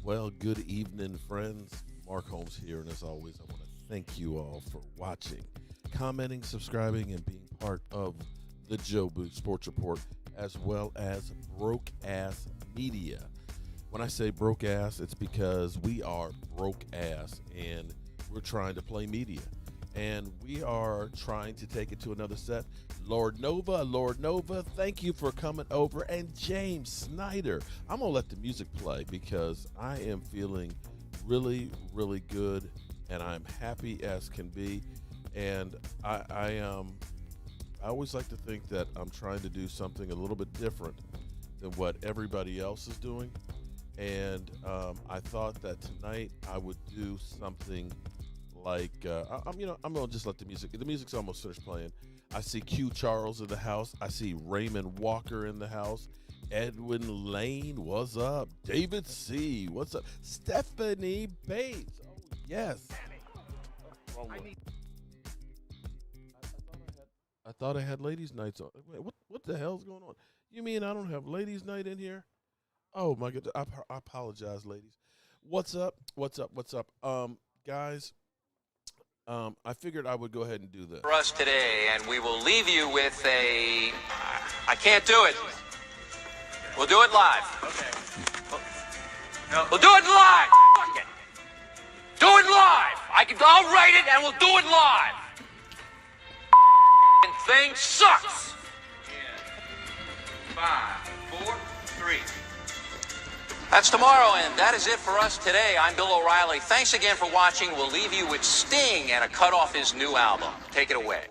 Well, good evening, friends. Mark Holmes here, and as always, I want to thank you all for watching, commenting, subscribing, and being part of the Joe Boot Sports Report, as well as Broke Ass Media. When I say broke ass, it's because we are broke ass, and we're trying to play media. And we are trying to take it to another set. Lord Nova, thank you for coming over. And James Snyder. I'm going to let the music play because I am feeling really, really good, and I'm happy as can be. And I always like to think that I'm trying to do something a little bit different than what everybody else is doing. And I thought that tonight I would do something like I'm gonna just let the music. The music's almost finished playing. I see Q Charles in the house. I see Raymond Walker in the house. Edwin Lane, what's up? David C, what's up? Stephanie Bates, oh yes. Wrong one. I thought I had ladies' nights on. Wait, what the hell's going on? You mean I don't have ladies' night in here? Oh my god, I apologize, ladies. What's up? What's up? What's up? Guys, I figured I would go ahead and do this. For us today, and we will leave you with a. I can't do it. We'll do it live. Okay. No. We'll do it live. Fuck it. Do it live. I'll write it, and we'll do it live. And thing sucks. In 5, 4, 3. That's tomorrow, and that is it for us today. I'm Bill O'Reilly. Thanks again for watching. We'll leave you with Sting and a cut off his new album. Take it away.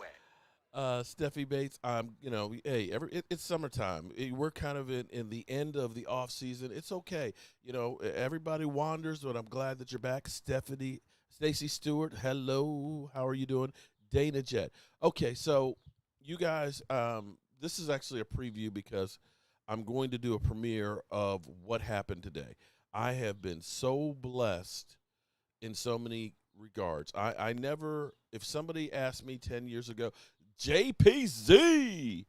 Steffi Bates, hey, it's summertime. We're kind of in the end of the off season. It's okay. Everybody wanders, but I'm glad that you're back. Stacey Stewart, hello. How are you doing? Dana Jet. Okay, so you guys, this is actually a preview because I'm going to do a premiere of what happened today. I have been so blessed in so many regards. I never, if somebody asked me 10 years ago, JPZ,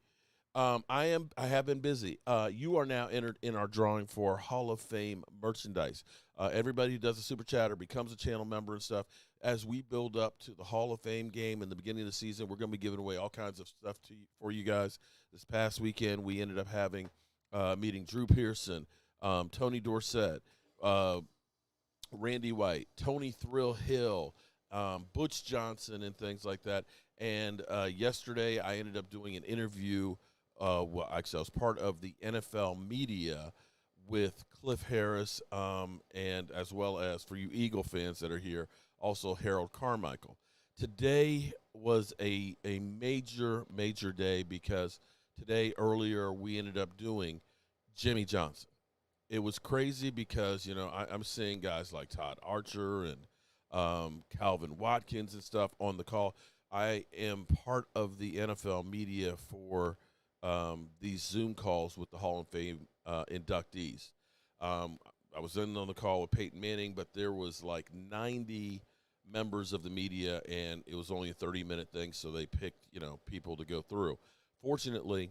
I have been busy. You are now entered in our drawing for Hall of Fame merchandise. Everybody who does a super chatter becomes a channel member and stuff. As we build up to the Hall of Fame game in the beginning of the season, we're going to be giving away all kinds of stuff for you guys. This past weekend, we ended up having meeting Drew Pearson, Tony Dorsett, Randy White, Tony Thrill Hill, Butch Johnson, and things like that. And yesterday, I ended up doing an interview. Actually, I was part of the NFL media with Cliff Harris, and as well as for you Eagle fans that are here, also Harold Carmichael. Today was a major, major day because today, earlier, we ended up doing Jimmy Johnson. It was crazy because, I'm seeing guys like Todd Archer and Calvin Watkins and stuff on the call. I am part of the NFL media for these Zoom calls with the Hall of Fame inductees. I was in on the call with Peyton Manning, but there was like 90 members of the media, and it was only a 30-minute thing, so they picked, people to go through. Fortunately,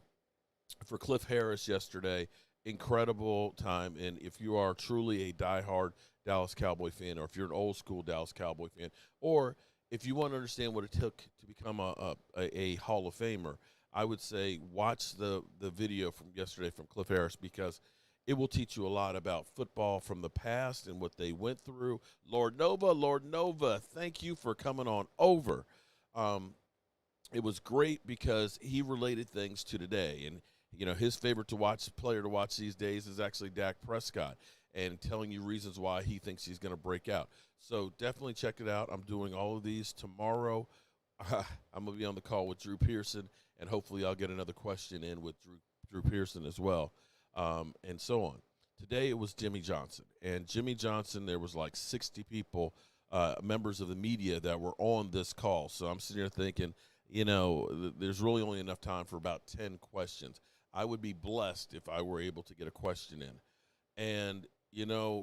for Cliff Harris yesterday, incredible time. And if you are truly a diehard Dallas Cowboy fan, or if you're an old school Dallas Cowboy fan, or if you want to understand what it took to become a Hall of Famer, I would say watch the video from yesterday from Cliff Harris because it will teach you a lot about football from the past and what they went through. Lord Nova, thank you for coming on over. It was great because he related things to today. And, his favorite player to watch these days is actually Dak Prescott, and telling you reasons why he thinks he's going to break out. So definitely check it out. I'm doing all of these tomorrow. I'm going to be on the call with Drew Pearson, and hopefully I'll get another question in with Drew Pearson as well, and so on. Today it was Jimmy Johnson. And Jimmy Johnson, there was like 60 people, members of the media that were on this call. So I'm sitting here thinking, there's really only enough time for about 10 questions. I would be blessed if I were able to get a question in. And,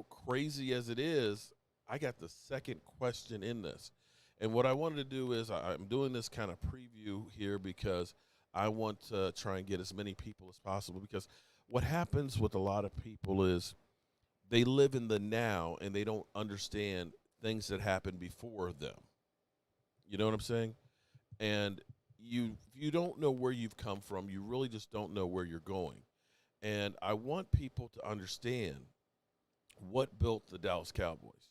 crazy as it is, I got the second question in this. And what I wanted to do is I'm doing this kind of preview here because I want to try and get as many people as possible, because what happens with a lot of people is they live in the now and they don't understand things that happened before them. You know what I'm saying? And if you don't know where you've come from, you really just don't know where you're going. And I want people to understand what built the Dallas Cowboys.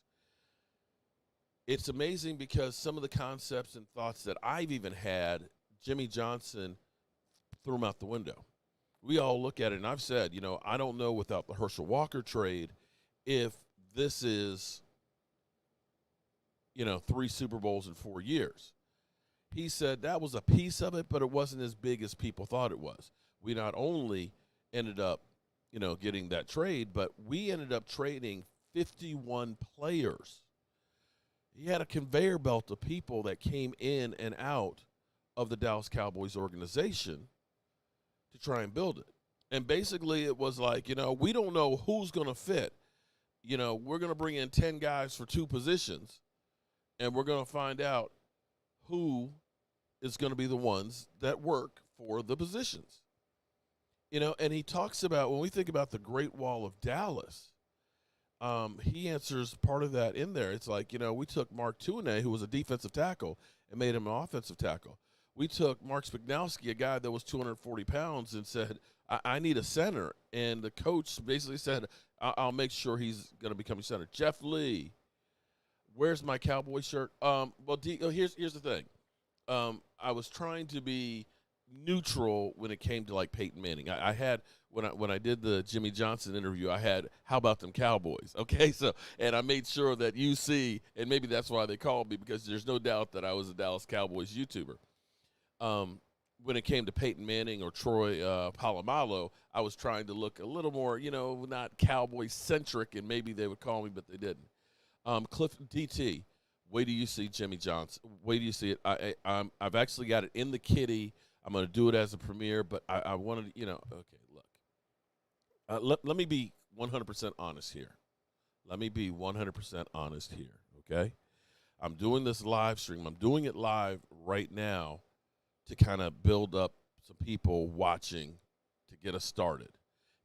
It's amazing because some of the concepts and thoughts that I've even had, Jimmy Johnson threw them out the window. We all look at it, and I've said, I don't know without the Herschel Walker trade if this is, 3 Super Bowls in 4 years. He said that was a piece of it, but it wasn't as big as people thought it was. We not only ended up, getting that trade, but we ended up trading 51 players. He had a conveyor belt of people that came in and out of the Dallas Cowboys organization to try and build it. And basically it was like, we don't know who's going to fit. We're going to bring in 10 guys for 2 positions, and we're going to find out who is going to be the ones that work for the positions. And he talks about, when we think about the Great Wall of Dallas, he answers part of that in there. It's like, we took Mark Tuinei, who was a defensive tackle, and made him an offensive tackle. We took Mark Spagnowski, a guy that was 240 pounds, and said, I need a center. And the coach basically said, I'll make sure he's going to become a center. Jeff Lee, where's my Cowboy shirt? Here's the thing. I was trying to be neutral when it came to like Peyton Manning. I had when I did the Jimmy Johnson interview, I had how about them Cowboys? Okay, so and I made sure that you see, and maybe that's why they called me, because there's no doubt that I was a Dallas Cowboys YouTuber. When it came to Peyton Manning or Troy Polamalu, I was trying to look a little more, not Cowboy centric, and maybe they would call me, but they didn't. Cliff DT, wait do you see Jimmy Johnson? Wait do you see it? I've actually got it in the kitty. I'm going to do it as a premiere, but I wanted, okay, look. Let me be 100% honest here. Let me be 100% honest here, okay? I'm doing this live stream. I'm doing it live right now to kind of build up some people watching to get us started.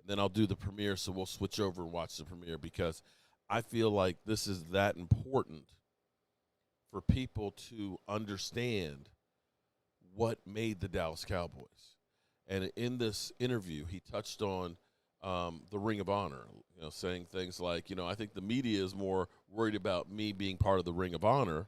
And then I'll do the premiere, so we'll switch over and watch the premiere, because I feel like this is that important for people to understand what made the Dallas Cowboys. And in this interview, he touched on the Ring of Honor, saying things like, I think the media is more worried about me being part of the Ring of Honor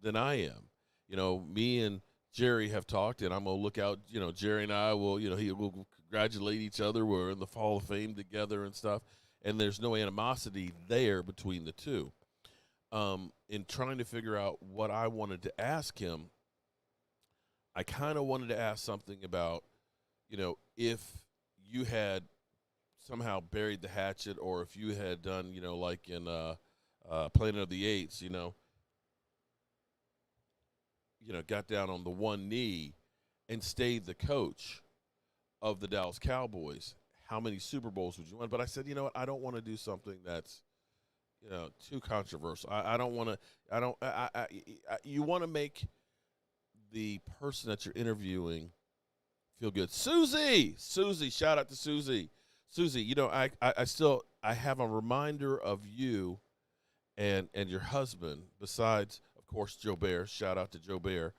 than I am. Me and Jerry have talked, and I'm going to look out, Jerry and I will, we'll congratulate each other. We're in the Hall of Fame together and stuff, and there's no animosity there between the two. In trying to figure out what I wanted to ask him, I kind of wanted to ask something about, if you had somehow buried the hatchet, or if you had done, like in Planet of the Apes, got down on the one knee and stayed the coach of the Dallas Cowboys, how many Super Bowls would you win? But I said, I don't want to do something that's, too controversial. I don't want to. You want to make the person that you're interviewing feel good. Susie, shout out to Susie. Susie, I have a reminder of you and your husband, besides, of course, Joe Bear. Shout out to Joe Bear,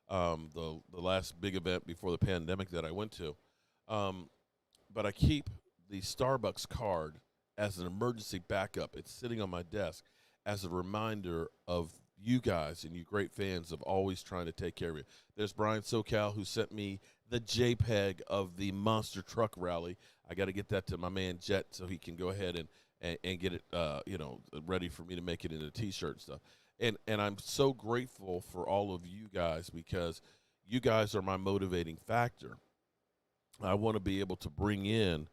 the last big event before the pandemic that I went to. But I keep the Starbucks card as an emergency backup. It's sitting on my desk as a reminder of you guys and you great fans of always trying to take care of you. There's Brian SoCal, who sent me the JPEG of the monster truck rally. I got to get that to my man Jet so he can go ahead and get it, ready for me to make it into a T-shirt and stuff. And I'm so grateful for all of you guys, because you guys are my motivating factor. I want to be able to bring in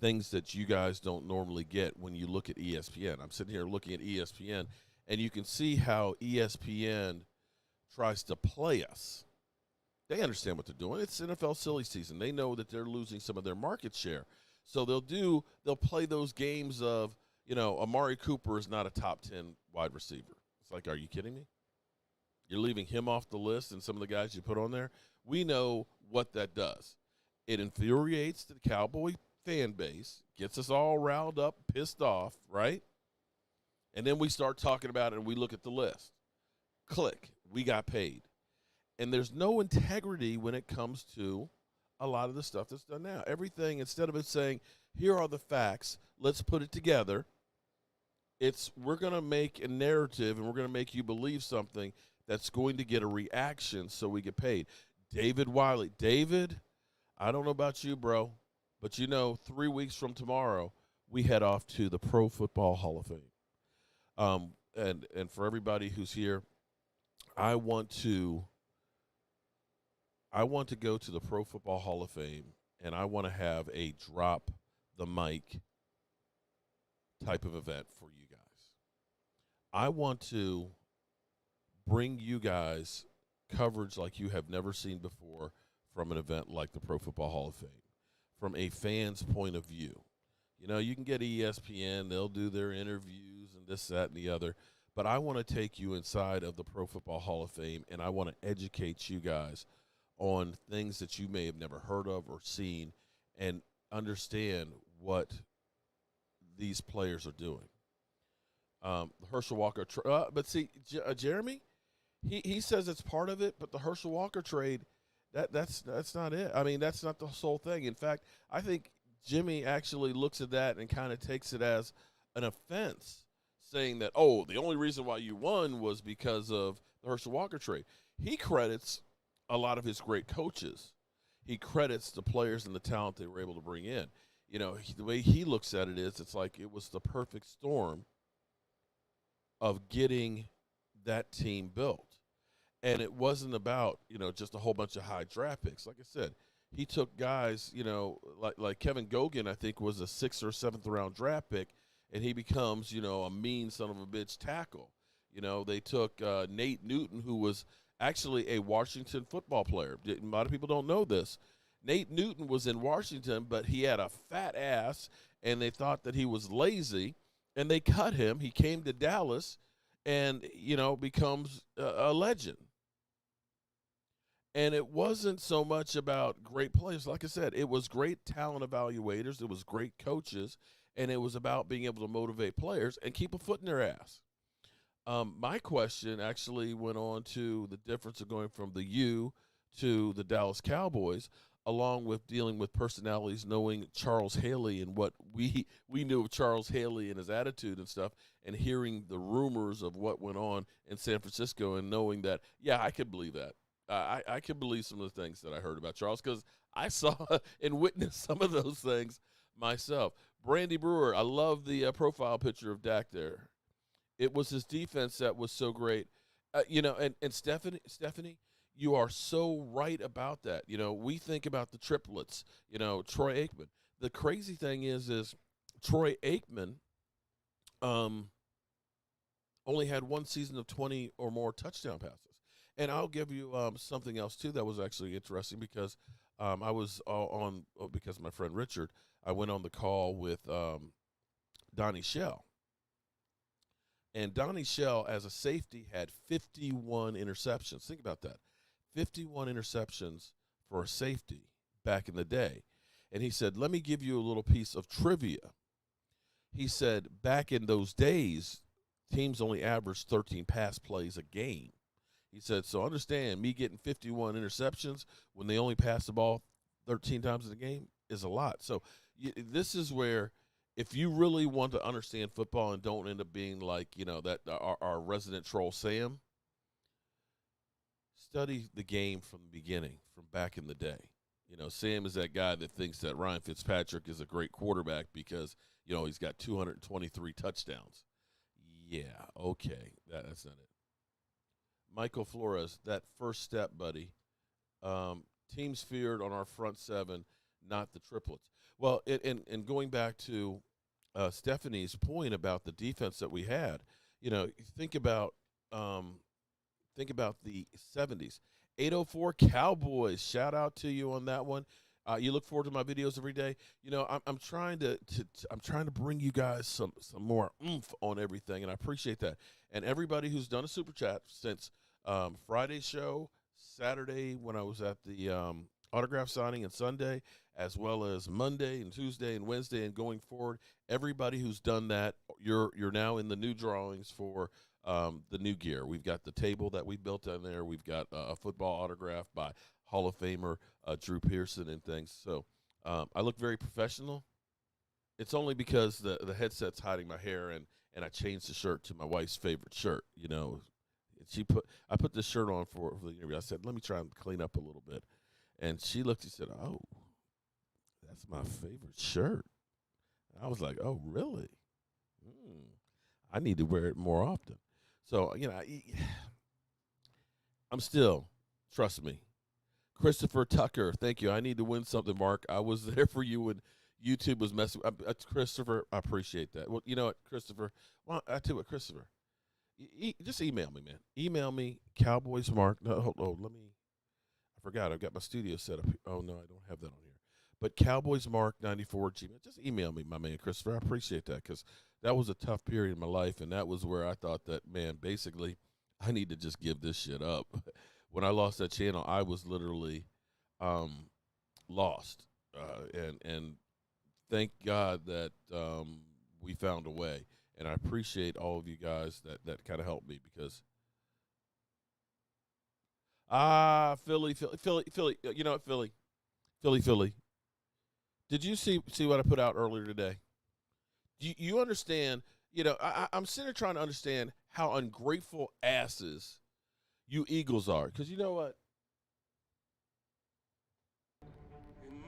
things that you guys don't normally get when you look at ESPN. I'm sitting here looking at ESPN, and you can see how ESPN tries to play us. They understand what they're doing. It's NFL silly season. They know that they're losing some of their market share. So they'll play those games of, Amari Cooper is not a top 10 wide receiver. It's like, are you kidding me? You're leaving him off the list and some of the guys you put on there? We know what that does. It infuriates the Cowboy fan base, gets us all riled up, pissed off, right? And then we start talking about it and we look at the list. Click, we got paid. And there's no integrity when it comes to a lot of the stuff that's done now. Everything, instead of it saying, here are the facts, let's put it together, we're going to make a narrative and we're going to make you believe something that's going to get a reaction so we get paid. David Wiley. David, I don't know about you, bro, but 3 weeks from tomorrow, we head off to the Pro Football Hall of Fame. And for everybody who's here, I want to go to the Pro Football Hall of Fame, and I want to have a drop the mic type of event for you guys. I want to bring you guys coverage like you have never seen before from an event like the Pro Football Hall of Fame, from a fan's point of view. You can get ESPN, they'll do their interviews and this, that, and the other, but I want to take you inside of the Pro Football Hall of Fame, and I want to educate you guys on things that you may have never heard of or seen and understand what these players are doing. Herschel Walker, but see, Jeremy, he says it's part of it, but the Herschel Walker trade, that's not it. I mean, that's not the sole thing. In fact, I think Jimmy actually looks at that and kind of takes it as an offense, saying that, oh, the only reason why you won was because of the Herschel Walker trade. He credits a lot of his great coaches. He credits the players and the talent they were able to bring in. The way he looks at it is, it's like it was the perfect storm of getting that team built. And it wasn't about, just a whole bunch of high draft picks. Like I said, he took guys, like Kevin Gogan, I think, was a 6th or 7th round draft pick, and he becomes, a mean son of a bitch tackle. They took Nate Newton, who was actually a Washington football player. A lot of people don't know this. Nate Newton was in Washington, but he had a fat ass, and they thought that he was lazy, and they cut him. He came to Dallas and, becomes a legend. And it wasn't so much about great players. Like I said, it was great talent evaluators. It was great coaches. And it was about being able to motivate players and keep a foot in their ass. My question actually went on to the difference of going from the U to the Dallas Cowboys, along with dealing with personalities, knowing Charles Haley and what we knew of Charles Haley and his attitude and stuff, and hearing the rumors of what went on in San Francisco and knowing that, yeah, I could believe that. I could believe some of the things that I heard about Charles because I saw and witnessed some of those things myself. Brandy Brewer, I love the profile picture of Dak there. It was his defense that was so great. And Stephanie, you are so right about that. We think about the triplets, Troy Aikman. The crazy thing is Troy Aikman only had one season of 20 or more touchdown passes. And I'll give you something else, too, that was actually interesting because I was because of my friend Richard, I went on the call with Donnie Shell. And Donnie Shell, as a safety, had 51 interceptions. Think about that. 51 interceptions for a safety back in the day. And he said, let me give you a little piece of trivia. He said, back in those days, teams only averaged 13 pass plays a game. He said, so understand, me getting 51 interceptions when they only pass the ball 13 times in a game is a lot. So this is where, if you really want to understand football and don't end up being like, that our resident troll Sam, study the game from the beginning, from back in the day. Sam is that guy that thinks that Ryan Fitzpatrick is a great quarterback because, he's got 223 touchdowns. Yeah, okay, that's not it. Michael Flores, that first step, buddy. Teams feared on our front seven, not the triplets. Well, and going back to Stephanie's point about the defense that we had, think about the 70s. 804 Cowboys, shout out to you on that one. You look forward to my videos every day. I'm trying to bring you guys some more oomph on everything, and I appreciate that. And everybody who's done a super chat since Friday's show, Saturday when I was at the autograph signing and Sunday, as well as Monday and Tuesday and Wednesday and going forward. Everybody who's done that, you're now in the new drawings for the new gear. We've got the table that we built down there. We've got a football autograph by Hall of Famer Drew Pearson and things. So I look very professional. It's only because the headset's hiding my hair, and I changed the shirt to my wife's favorite shirt. You know, I put this shirt on for the interview. I said, let me try and clean up a little bit. And she looked and said, oh, that's my favorite shirt. I was like, oh, really? I need to wear it more often. So, you know, I'm still, trust me. Christopher Tucker, thank you. I need to win something, Mark. I was there for you when YouTube was messing. Christopher, I appreciate that. Well, you know what, Christopher? Well, I tell you what, Christopher, just email me, man. Email me, Cowboys Mark. No, hold on, let me. I forgot. I've got my studio set up. Oh no, I don't have that on here. But Cowboys Mark 94 Gmail. Just email me, my man, Christopher. I appreciate that because that was a tough period in my life, and that was where I thought that, man, basically, I need to just give this shit up. When I lost that channel, I was literally lost, and thank God that we found a way. And I appreciate all of you guys that kind of helped me because Philly. You know what, Philly. Did you see what I put out earlier today? You understand? You know, I'm sitting there trying to understand how ungrateful asses you Eagles are, because you know what?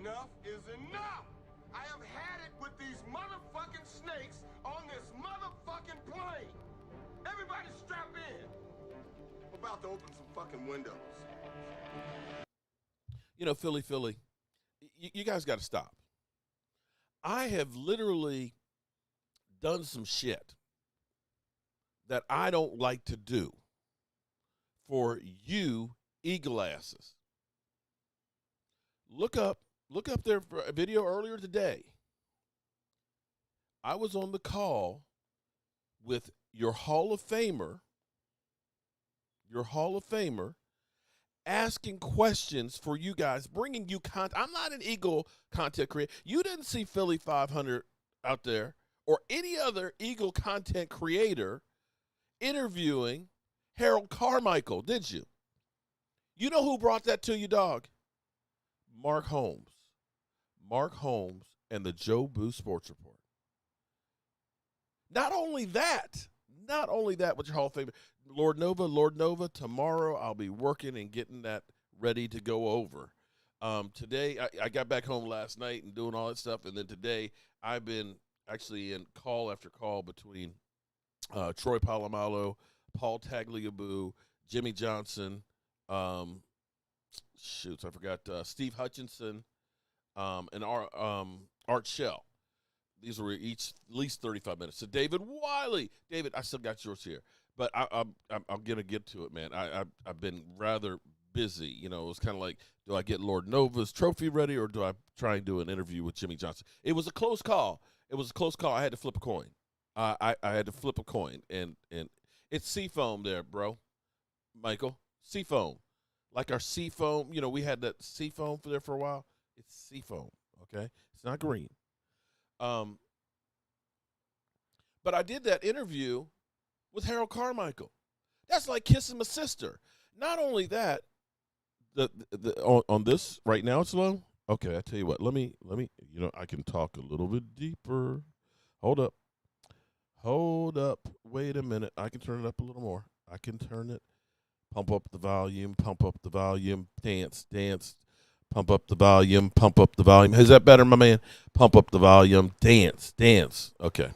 Enough is enough. I have had it with these motherfucking snakes on this motherfucking plane. Everybody strap in. I'm about to open some fucking windows. You know, Philly, you guys got to stop. I have literally done some shit that I don't like to do for you eagle asses. Look up their video earlier today. I was on the call with your Hall of Famer, asking questions for you guys, bringing you content. I'm not an Eagle content creator. You didn't see Philly 500 out there or any other Eagle content creator interviewing Harold Carmichael, did you? You know who brought that to you, dog? Mark Holmes. Mark Holmes and the Joe Boo Sports Report. Not only that, with your Hall of Fame, Lord Nova, tomorrow I'll be working and getting that ready to go over. Today, I got back home last night and doing all that stuff, and then today I've been actually in call after call between Troy Polamalu, Paul Tagliabue, Jimmy Johnson, I forgot Steve Hutchinson, and Art Shell. These were each at least 35 minutes. So David Wiley, I still got yours here, but I'm gonna get to it, man. I've been rather busy. You know, it was kind of like, do I get Lord Nova's trophy ready, or do I try and do an interview with Jimmy Johnson? It was a close call. I had to flip a coin. I had to flip a coin, and it's Seafoam there, bro. Michael, Seafoam. Like our Seafoam, you know, we had that Seafoam there for a while. It's Seafoam, okay? It's not green. But I did that interview with Harold Carmichael. That's like kissing my sister. Not only that, on this right now it's low. Okay, I tell you what. Let me. You know, I can talk a little bit deeper. Hold up. Wait a minute. I can turn it up a little more. I can turn it. Pump up the volume. Dance. Pump up the volume. Is that better, my man? Pump up the volume. Dance. Okay.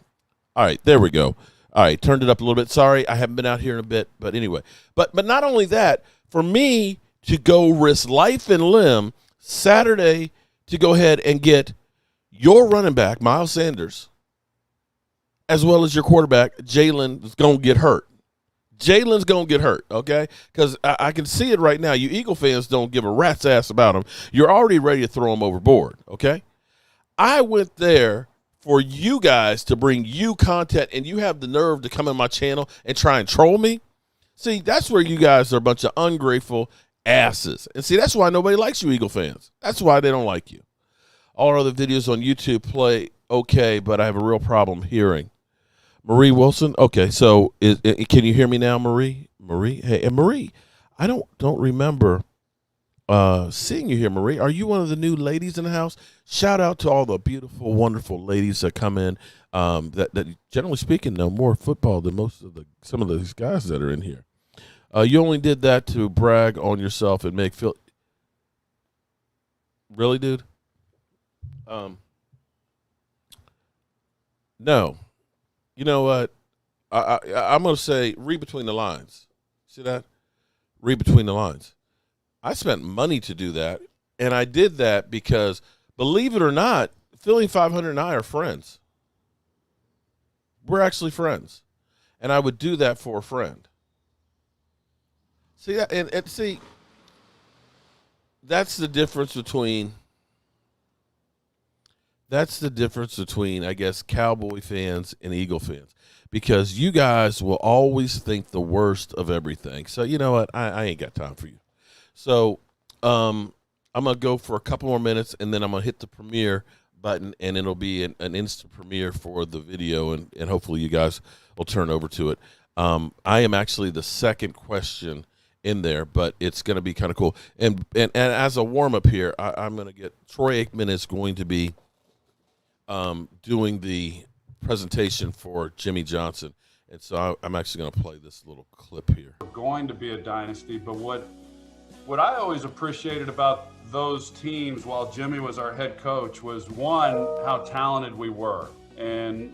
All right, there we go. All right, turned it up a little bit. Sorry, I haven't been out here in a bit, but anyway. But not only that, for me to go risk life and limb Saturday to go ahead and get your running back, Miles Sanders, as well as your quarterback, Jalen, is going to get hurt. Jalen's going to get hurt, okay? Because I can see it right now. You Eagle fans don't give a rat's ass about him. You're already ready to throw him overboard, okay? I went there for you guys to bring you content, and you have the nerve to come in my channel and try and troll me? See, that's where you guys are a bunch of ungrateful asses. And see, that's why nobody likes you, Eagle fans. That's why they don't like you. All our other videos on YouTube play okay, but I have a real problem hearing. Marie Wilson? Okay, so can you hear me now, Marie? Marie? Hey, and Marie, I don't remember seeing you here, Marie. Are you one of the new ladies in the house? Shout out to all the beautiful, wonderful ladies that come in that generally speaking know more football than some of these guys that are in here. You only did that to brag on yourself and make feel. Really, dude? No. You know what? I'm going to say read between the lines. See that? Read between the lines. I spent money to do that, and I did that because, believe it or not, Philly 500 and I are friends. We're actually friends, and I would do that for a friend. See that, and see, that's the difference between. That's the difference between, I guess, Cowboy fans and Eagle fans, because you guys will always think the worst of everything. So you know what? I ain't got time for you. So I'm going to go for a couple more minutes, and then I'm going to hit the premiere button, and it'll be an instant premiere for the video, and hopefully you guys will turn over to it. I am actually the second question in there, but it's going to be kind of cool. And as a warm-up here, I'm going to get Troy Aikman is going to be doing the presentation for Jimmy Johnson. And so I'm actually going to play this little clip here. We're going to be a dynasty, but what I always appreciated about those teams while Jimmy was our head coach was, one, how talented we were. And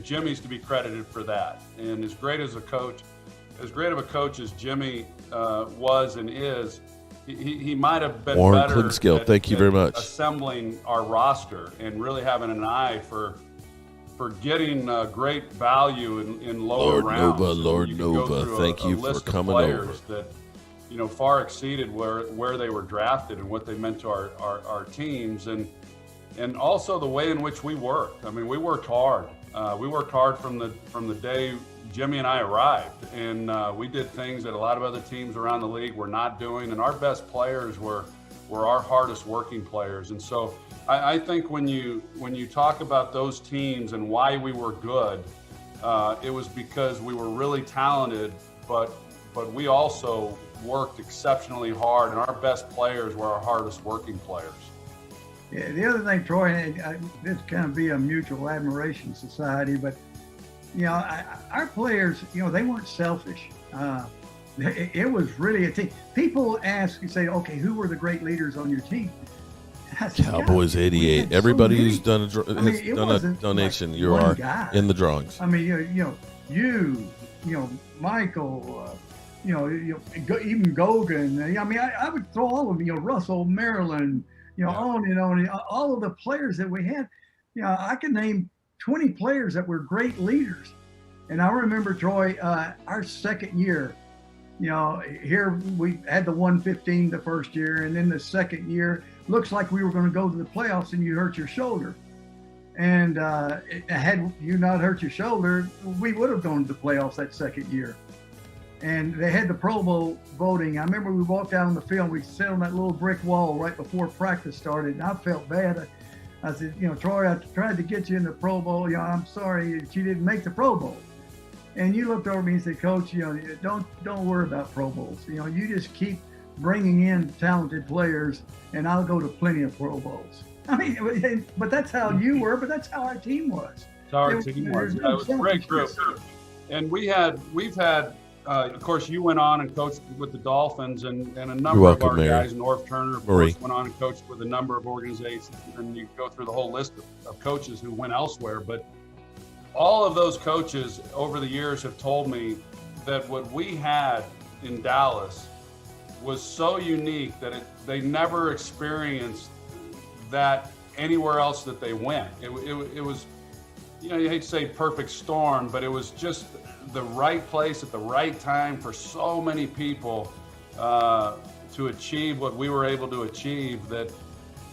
Jimmy's to be credited for that. And as great of a coach as Jimmy was and is, he might have been Warren better Clinskill, thank you very much. Assembling our roster and really having an eye for getting great value in lower rounds. Lord Nova, thank you for coming over. That, you know, far exceeded where they were drafted and what they meant to our teams, and also the way in which we worked. I mean, we worked hard. We worked hard from the day Jimmy and I arrived, and we did things that a lot of other teams around the league were not doing, and our best players were our hardest working players. And so I think when you talk about those teams and why we were good, it was because we were really talented, but we also worked exceptionally hard, and our best players were our hardest working players. Yeah, the other thing, Troy, this kind of be a mutual admiration society, but you know, our players, you know, they weren't selfish. It was really a team. People ask, you say, okay, who were the great leaders on your team? Said, Cowboys 88. Everybody who's done a donation, like you are guy in the drawings. I mean, you know, Michael, even Gogan. I mean, I would throw all of them, you know, Russell, Maryland, you know, on and on. All of the players that we had, you know, I can name 20 players that were great leaders. And I remember, Troy, our second year, you know, here we had the 115 the first year, and then the second year, looks like we were going to go to the playoffs, and you hurt your shoulder. And had you not hurt your shoulder, we would have gone to the playoffs that second year. And they had the Pro Bowl voting. I remember we walked out on the field, we sat on that little brick wall right before practice started, and I felt bad. I said, you know, Troy, I tried to get you in the Pro Bowl. You know, I'm sorry that you didn't make the Pro Bowl. And you looked over at me and said, Coach, you know, don't worry about Pro Bowls. You know, you just keep bringing in talented players, and I'll go to plenty of Pro Bowls. I mean, but that's how you were, but that's how our team was. That's how our team was. It was a great group. And we've had, of course, you went on and coached with the Dolphins, and a number of our guys, Norv Turner, of course, went on and coached with a number of organizations, and you go through the whole list of coaches who went elsewhere. But all of those coaches over the years have told me that what we had in Dallas was so unique that they never experienced that anywhere else that they went. It was, you know, you hate to say perfect storm, but it was just the right place at the right time for so many people to achieve what we were able to achieve, that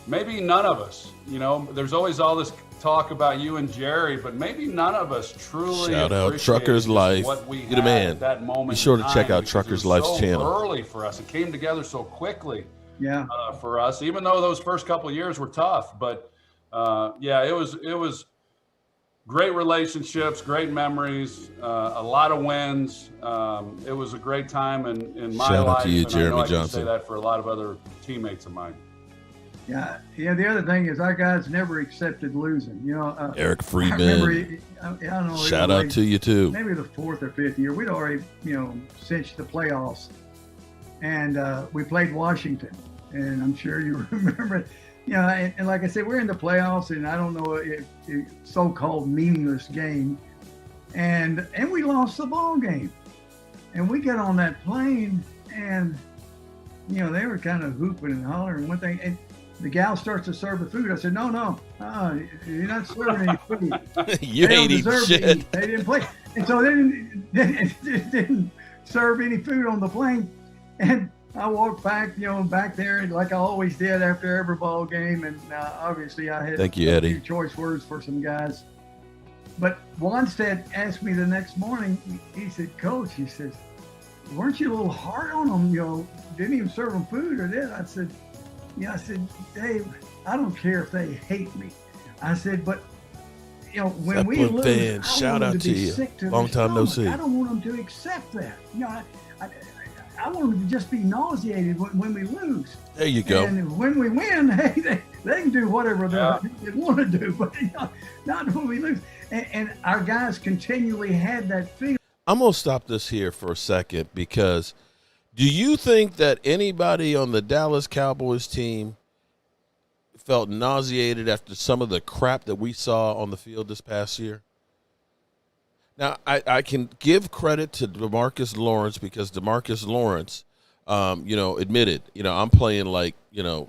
maybe none of us, you know, there's always all this talk about you and Jerry, but maybe none of us truly shout out Trucker's Life. What we You're the man. At that moment. Be sure to check out Trucker's Life's channel. Early for us, it came together so quickly. Yeah. For us, even though those first couple of years were tough, but yeah, it was great relationships, great memories, a lot of wins. It was a great time in my life. Shout out to you, Jeremy I know I Johnson. can say that for a lot of other teammates of mine. Yeah. The other thing is our guys never accepted losing. You know, Eric Freeman. I don't know. Shout out to you too. Maybe the 4th or 5th year, we'd already cinched the playoffs, and we played Washington, and I'm sure you remember. And like I said, we're in the playoffs, and I don't know if so-called meaningless game, and we lost the ball game, and we got on that plane, and they were kind of hooping and hollering one thing, and the gal starts to serve the food. I said, no, you're not serving any food. You ain't eating shit. They didn't play, and so they didn't serve any food on the plane, and I walked back, back there like I always did after every ball game, and obviously I had Thank you, a Eddie. few choice words for some guys. But Wanstead asked me the next morning. He said, "Coach," he says, "weren't you a little hard on them? Didn't even serve them food, or did?" I said, "Yeah." I said, "Dave, I don't care if they hate me." I said, "But when we Zeppelin lose, fans, I shout want them out to be to you. sick to Long their time no stomach. see. I don't want them to accept that. I want them to just be nauseated when we lose. There you go. And when we win, hey, they can do whatever they want to do, but not when we lose." And our guys continually had that feeling. I'm going to stop this here for a second, because do you think that anybody on the Dallas Cowboys team felt nauseated after some of the crap that we saw on the field this past year? Now, I can give credit to DeMarcus Lawrence, because DeMarcus Lawrence, admitted, I'm playing like,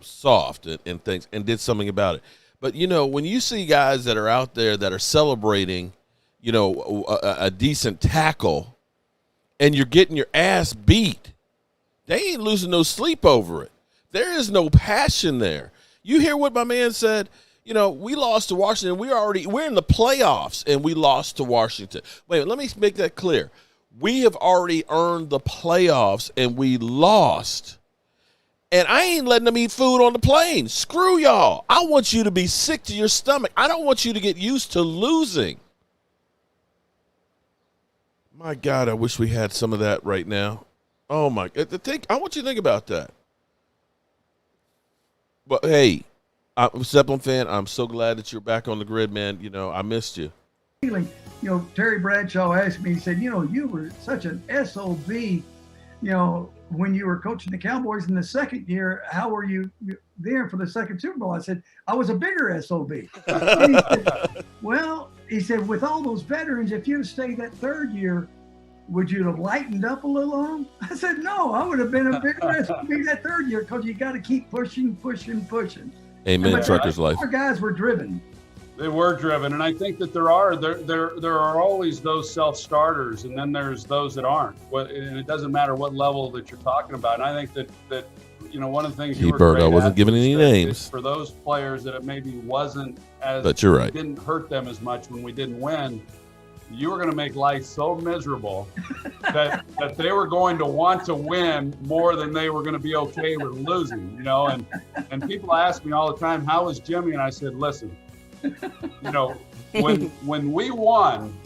soft and things, and did something about it. But, when you see guys that are out there that are celebrating, a decent tackle, and you're getting your ass beat, they ain't losing no sleep over it. There is no passion there. You hear what my man said? We lost to Washington. We're in the playoffs, and we lost to Washington. Wait, let me make that clear. We have already earned the playoffs, and we lost. And I ain't letting them eat food on the plane. Screw y'all. I want you to be sick to your stomach. I don't want you to get used to losing. My God, I wish we had some of that right now. Oh, my. I want you to think about that. But, hey, I'm a Zeppelin fan. I'm so glad that you're back on the grid, man. I missed you. Terry Bradshaw asked me, he said, you were such an SOB, when you were coaching the Cowboys in the second year. How were you there for the second Super Bowl? I said, I was a bigger SOB. And he said, well, he said, with all those veterans, if you'd have stayed that third year, would you have lightened up a little on them? I said, no, I would have been a bigger SOB that third year, because you got to keep pushing. Amen. Trucker's Life. Our guys were driven. They were driven, and I think that there are always those self-starters, and then there's those that aren't. And it doesn't matter what level that you're talking about. And I think that one of the things you were great I wasn't giving any names for those players that it maybe wasn't as, but you're right, didn't hurt them as much when we didn't win. You were going to make life so miserable that they were going to want to win more than they were going to be okay with losing. And people ask me all the time, "How was Jimmy?" And I said, "Listen, when we won,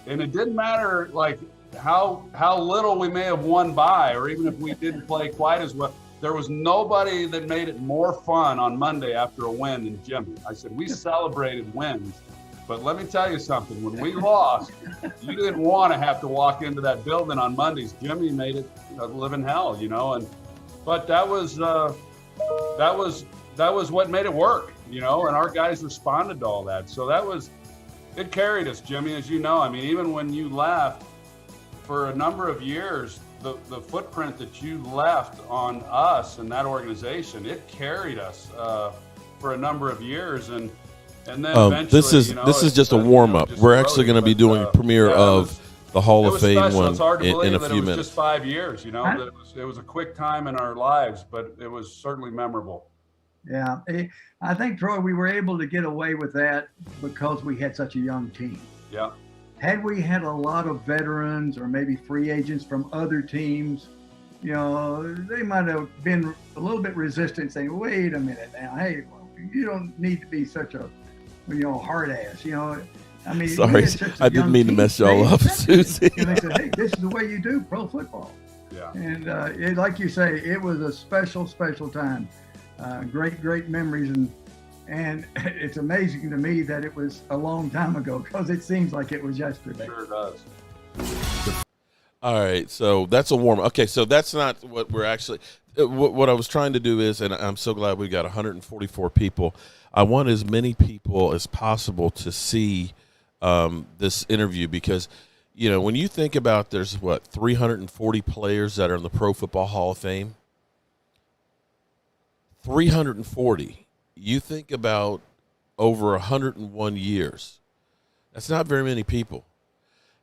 and it didn't matter like how little we may have won by, or even if we didn't play quite as well, there was nobody that made it more fun on Monday after a win than Jimmy." I said, "We celebrated wins, but let me tell you something, when we lost, you didn't want to have to walk into that building on Mondays. Jimmy made it a living hell, but that was what made it work, and our guys responded to all that. So it carried us, Jimmy, as you know. I mean, even when you left for a number of years, the footprint that you left on us and that organization, it carried us for a number of years. And then eventually, this is just a warm up. We're actually going to be doing a premiere of the Hall of Fame one in a few minutes. It was just 5 years, It was a quick time in our lives, but it was certainly memorable. Yeah. I think, Troy, we were able to get away with that because we had such a young team. Yeah. Had we had a lot of veterans or maybe free agents from other teams, they might have been a little bit resistant, saying, "Wait a minute now, hey, you don't need to be such a, hard ass." I mean, sorry, I didn't mean to mess y'all up, Susie. And they said, "Hey, this is the way you do pro football." Yeah. And like you say, it was a special, special time. Great memories, and it's amazing to me that it was a long time ago because it seems like it was yesterday. Sure does. All right, so that's a warm. Okay, so that's not what we're actually. What I was trying to do is, and I'm so glad we got 144 people. I want as many people as possible to see this interview because, when you think about there's 340 players that are in the Pro Football Hall of Fame. 340. You think about over 101 years. That's not very many people.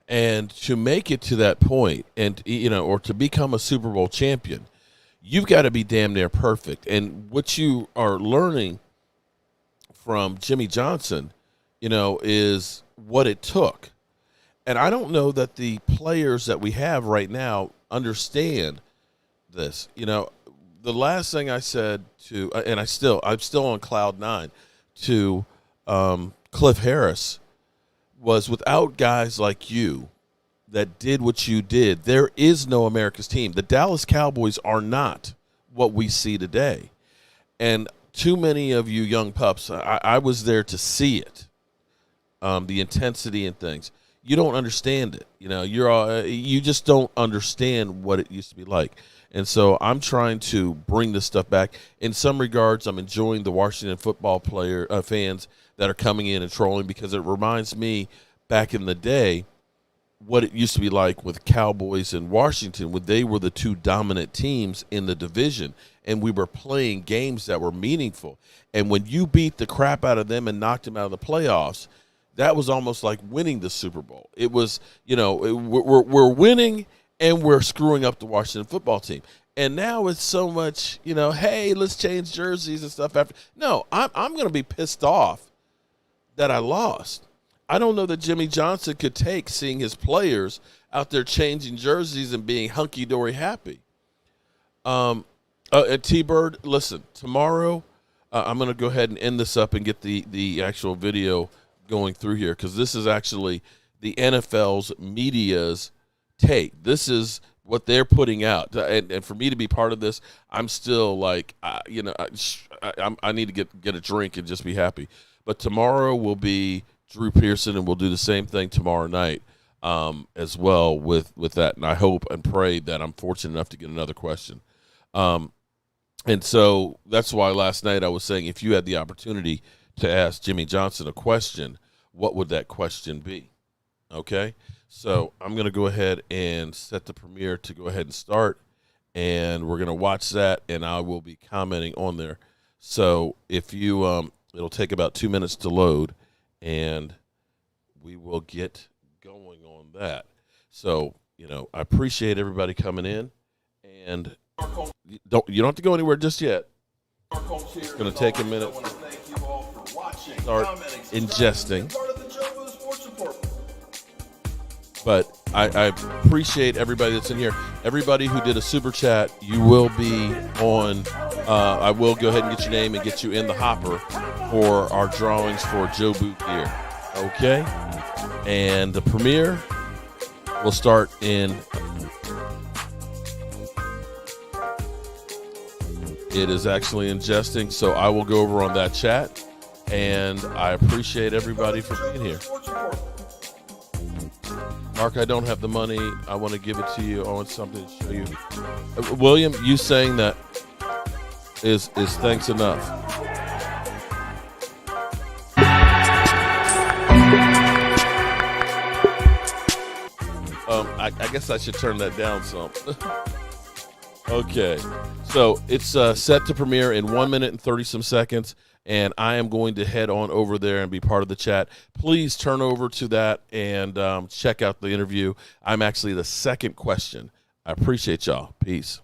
And to make it to that point and, or to become a Super Bowl champion, you've got to be damn near perfect. And what you are learning from Jimmy Johnson, is what it took. And I don't know that the players that we have right now understand this. The last thing I said to, and I'm still on cloud nine, to Cliff Harris was, without guys like you that did what you did, there is no America's team. The Dallas Cowboys are not what we see today. And too many of you young pups, I was there to see it, the intensity and things. You don't understand it. You just don't understand what it used to be like. And so I'm trying to bring this stuff back. In some regards, I'm enjoying the Washington football fans that are coming in and trolling because it reminds me back in the day what it used to be like with Cowboys and Washington when they were the two dominant teams in the division and we were playing games that were meaningful. And when you beat the crap out of them and knocked them out of the playoffs, that was almost like winning the Super Bowl. It was, we're winning and we're screwing up the Washington football team. And now it's so much, hey, let's change jerseys and stuff. No, I'm going to be pissed off that I lost. I don't know that Jimmy Johnson could take seeing his players out there changing jerseys and being hunky-dory happy. T-Bird, listen, tomorrow I'm going to go ahead and end this up and get the actual video going through here because this is actually the NFL's media's take. This is what they're putting out, and for me to be part of this, I'm still like, I need to get a drink and just be happy. But tomorrow will be Drew Pearson, and we'll do the same thing tomorrow night as well with that. And I hope and pray that I'm fortunate enough to get another question. And so that's why last night I was saying if you had the opportunity to ask Jimmy Johnson a question, what would that question be? Okay? So I'm going to go ahead and set the premiere to go ahead and start, and we're going to watch that, and I will be commenting on there. So if you it'll take about 2 minutes to load, and we will get going on that. So, I appreciate everybody coming in, and you don't have to go anywhere just yet. It's going to take a minute. Start ingesting. But I appreciate everybody that's in here. Everybody who did a super chat, you will be on. I will go ahead and get your name and get you in the hopper for our drawings for Joe Boot gear. Okay? And the premiere will start in. It is actually ingesting, so I will go over on that chat. And I appreciate everybody for being here. Mark, I don't have the money. I want to give it to you. I want something to show you. William, you saying that is thanks enough. I guess I should turn that down some. Okay. So it's set to premiere in 1 minute and 30 some seconds. And I am going to head on over there and be part of the chat. Please turn over to that and check out the interview. I'm actually the second question. I appreciate y'all. Peace.